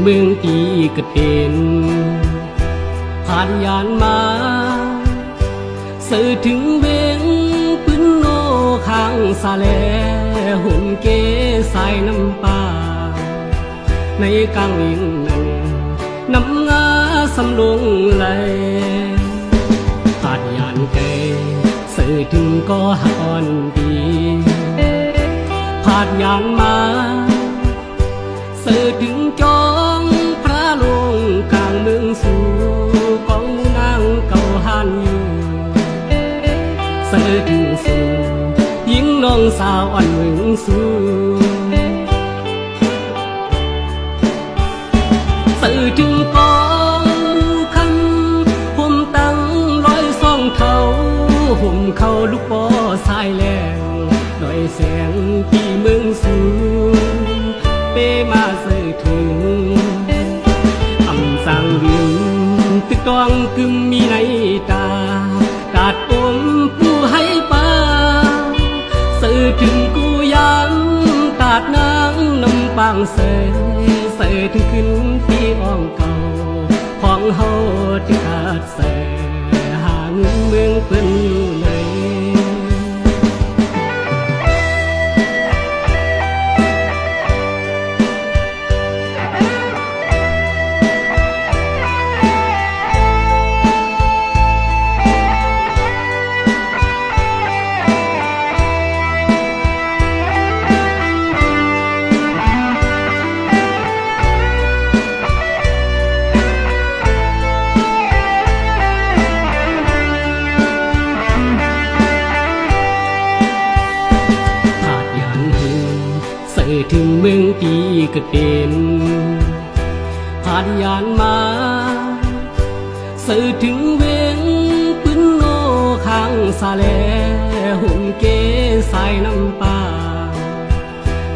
เมืองตีกระเต็นผ่านยานมาสื่อถึงเวงปืนโนข้างสาแลหุ่นเกสายน้ำปาในกลางลิงนั้นน้ำงาสำลงไหลผ่านยานเกสื่อถึงก็หอ่อนดีผ่านยานมาสื่อถึงจองพระลงกลางเมืองสู่กองนางเก่าหันอยู่สื่อถึงสู่หญิงน้องสาวอ่อนเมืองสู่สื่อถึงกองคันห่มตั้งร้อยซ่องเขาห่มเขาลูกปอสายแรงดอยแสงที่เมืองสู่เปมาสื่อถึงอำสังเวียงตึกตองกึมมีในตากาดอมผู้ให้ปาสื่อถึงกูยันตาดนางน้ำปางเสยสื่อถึงขึ้นที่อ้อมเก่าของเฮาที่ขาดเสยหาเงินเมืองเพิ่นอยู่เลยถึงเมืองตีกระเต็นผ่านยานมาสื่อถึงเวงปืนโนข้างสาแลหุ่นเกสายน้ำปา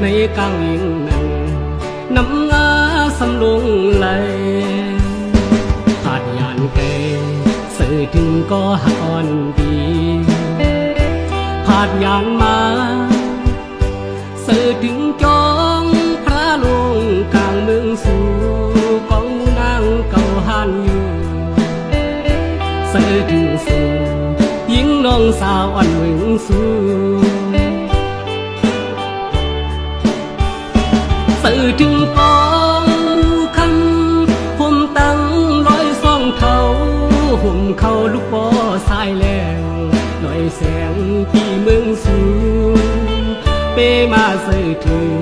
ในกลางลิงนั้นน้ำงาสำลงไหลผ่านยานเกสื่อถึงก็หอ่อนดีผ่านยานมาสื่อถึงจองพระลงกลางเมืองสู่กองนางเก่าหันอยู่สื่อถึงสู่หญิงน้องสาวอ่อนเมืองสู่สื่อถึงกองคำห่มตั้งร้อยซ่องเขาห่มเขาลูกปอสายแรงลอยแสงที่เมืองสู่เปมาสื่อถึง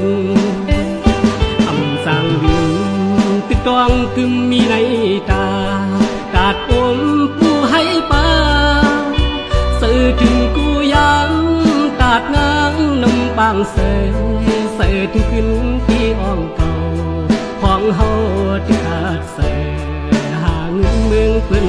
อำสังเวียงตึกตองกึมมีในตากาดอมผู้ให้ปาสื่อถึงกูยันตาดนางน้ำปางเสยสื่อถึงขึ้นที่อ้อมเก่าของเฮาที่ขาดเสยหาเงินเมืองเพิ่น